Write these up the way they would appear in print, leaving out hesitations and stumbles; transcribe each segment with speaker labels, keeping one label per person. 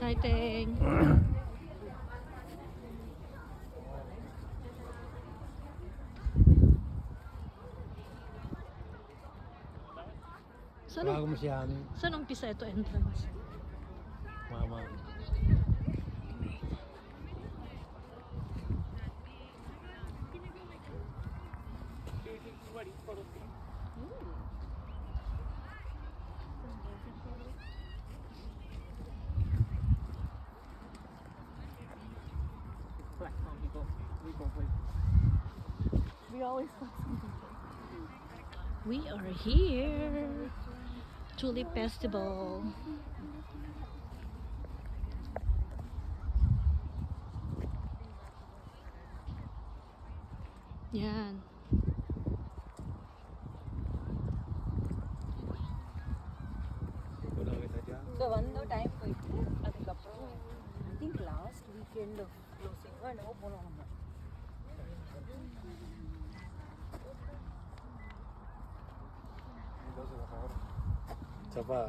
Speaker 1: Hi, Teng.
Speaker 2: Bago mo siya
Speaker 1: Saan umpisa ito entrance?
Speaker 2: mama.
Speaker 1: We are here. Tulip Festival. Yan.
Speaker 3: So one the time పోయితే அதுக்கப்புறம் I think last weekend of closing என்னவோ போனோம் நம்ம.
Speaker 2: Isa pa.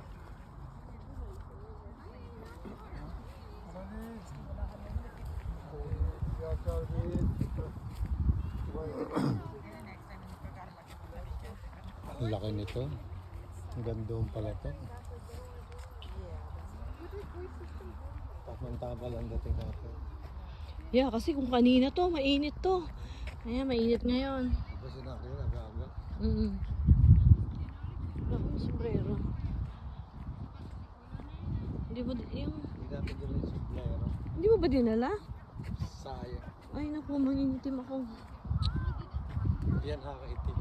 Speaker 2: Ang laki nito. Ang gandong pala ito. Tama lang dating natin.
Speaker 1: Yeah, kasi kung kanina to, mainit to. Ayan, mainit ngayon.
Speaker 2: Diba sinakyan na aga-aga?
Speaker 1: Wala akong sombrero. Hindi mo yung...
Speaker 2: Hindi natin dala yung suplero.
Speaker 1: Hindi mo ba dinala?
Speaker 2: Sayang.
Speaker 1: Ay naku, mangingitim ako.
Speaker 2: Yan nakakaitim.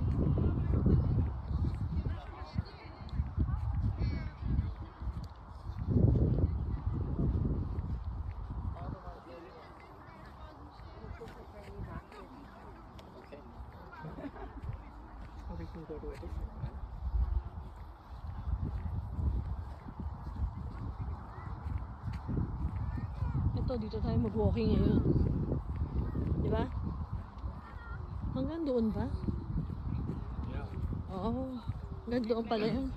Speaker 1: Ito, dito tayo mag-walking ngayon. Di ba? Hanggang doon ba?
Speaker 2: Yeah.
Speaker 1: Oo. Hanggang doon pala yun.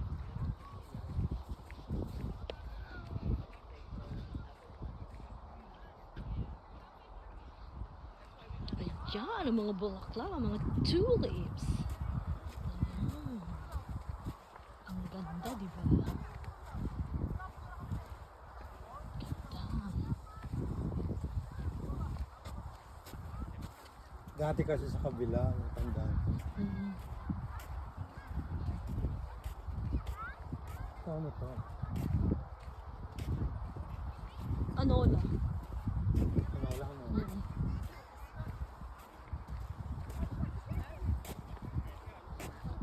Speaker 1: Ayan, ang mga bulaklak, ang mga tulips. Ayan. Ang ganda, di ba? Ganda.
Speaker 2: Dati kasi sa kabila, matandaan ko. Ano to?
Speaker 1: Anola.
Speaker 2: Wala mo.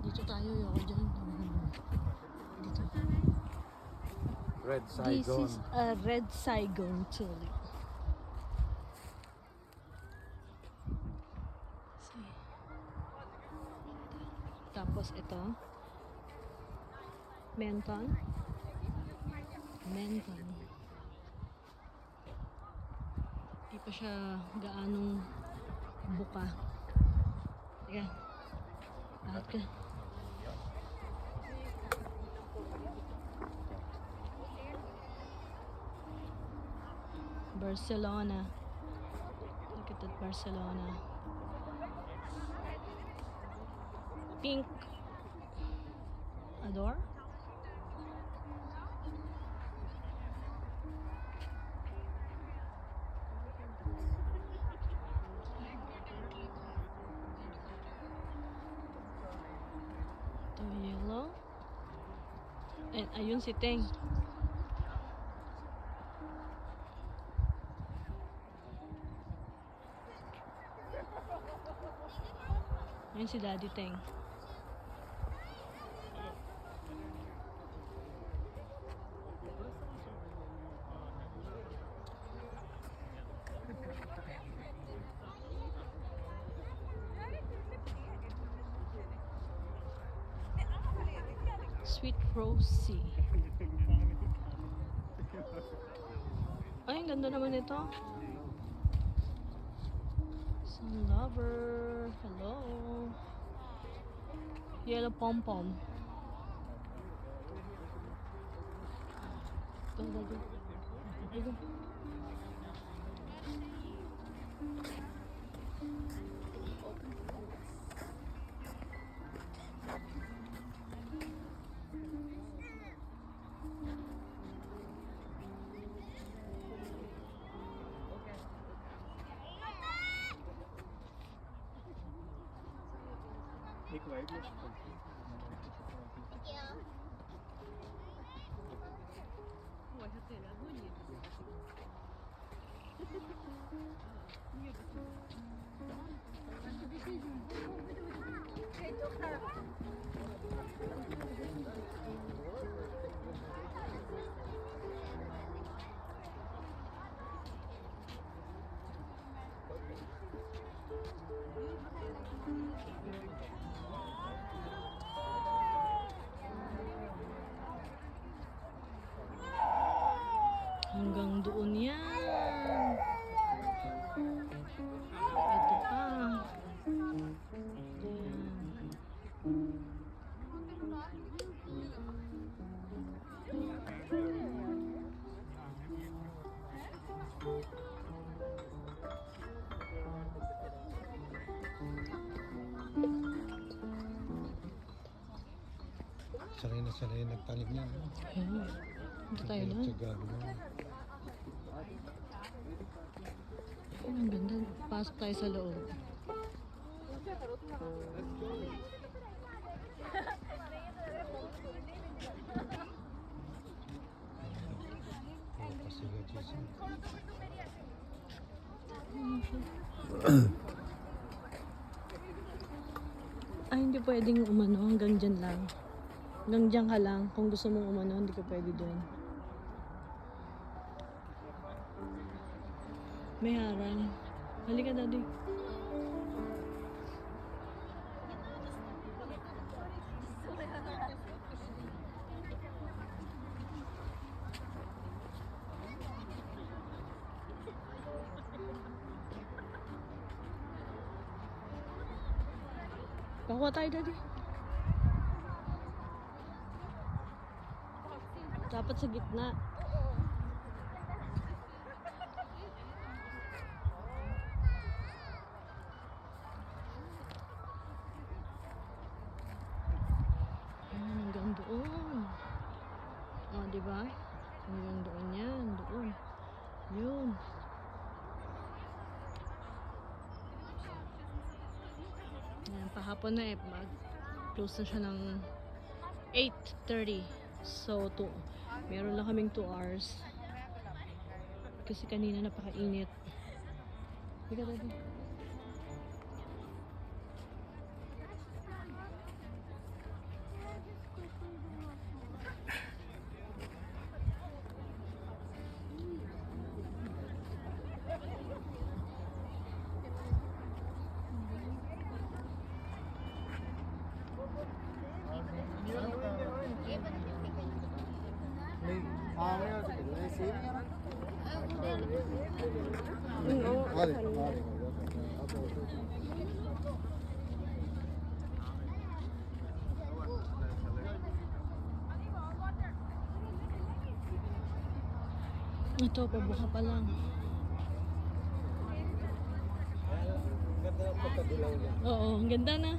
Speaker 1: Dito tayo, yoko dyan. Dito.
Speaker 2: Red
Speaker 1: This
Speaker 2: Saigon.
Speaker 1: is a red Saigon tulip. See. Tapos ito. Menton. Menton. Di pa siya gaanong buka. Teka. Lahat ka. Barcelona. Look at that Barcelona. Pink. Adore. Ito yellow. And ayun si Teng. Ayun si Daddy Teng. Sweet Rosie. Ay, ang ganda naman ito. Sun lover. Hello. Yellow pom-pom. Ito,
Speaker 2: एक white
Speaker 1: Hanggang doon yan. Ito pa. Ayan.
Speaker 2: sanay nagtanig niya.
Speaker 1: Ayun. Dito tayo doon.
Speaker 2: Tsagabi mo.
Speaker 1: Ayun, ang ganda. Pasok tayo sa loob.
Speaker 2: Pasiga Jason.
Speaker 1: Ay, hindi pwedeng umano. Hanggang dyan lang. Hanggang dyan ka lang. Kung gusto mong umano, hindi ka pwede doon. May harang. Halika, daddy. Pakuha tayo, daddy. Dapat sa gitna. Hanggang doon. O, diba? Hanggang doon yan. Doon. Yun. Yan, pahapon na eh. Mag-close na siya ng 8:30. So, meron lang kaming 2 hours. Kasi kanina napakainit. Hindi ka daddy. Ito, pabuka pa lang.
Speaker 2: Ganda ng pagkadilaw niya.
Speaker 1: Oo, ang ganda na.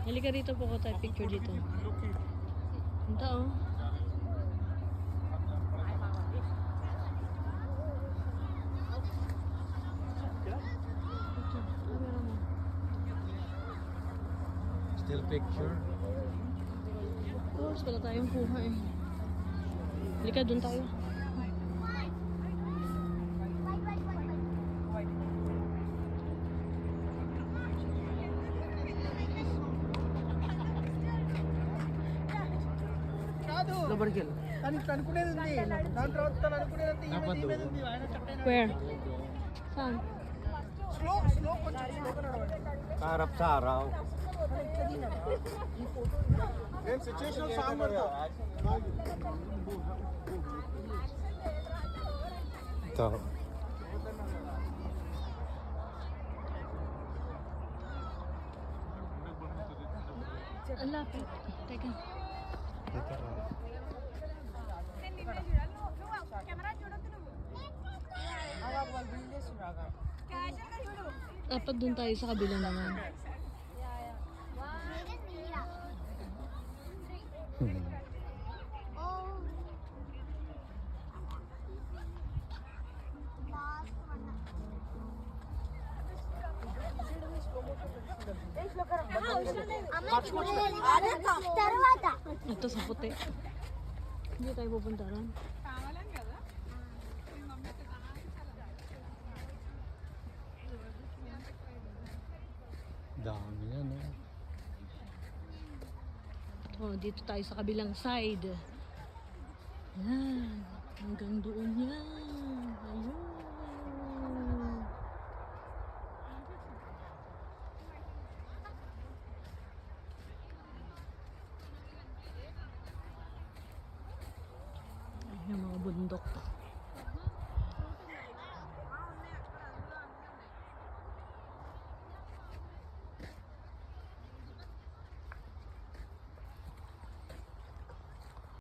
Speaker 1: Halika rito po ko tayo picture dito. Ganda oh.
Speaker 2: Still picture.
Speaker 1: Of course, wala tayong kuha eh. Halika, dun tayo.
Speaker 2: Dapat doon.
Speaker 1: Where? Saan?
Speaker 2: Kaharap sa araw. Ito.
Speaker 1: Ang lapit. Teka.
Speaker 2: Dito.
Speaker 1: Dapat dun tayo sa kabila naman.
Speaker 4: తర్వాత
Speaker 1: Ito sa puti. Hindi tayo pupunta ron.
Speaker 2: Dami yan, eh.
Speaker 1: Oh, dito tayo sa kabilang side. Yan. Hanggang doon yan. Ayun. Ay, yung mga bundok.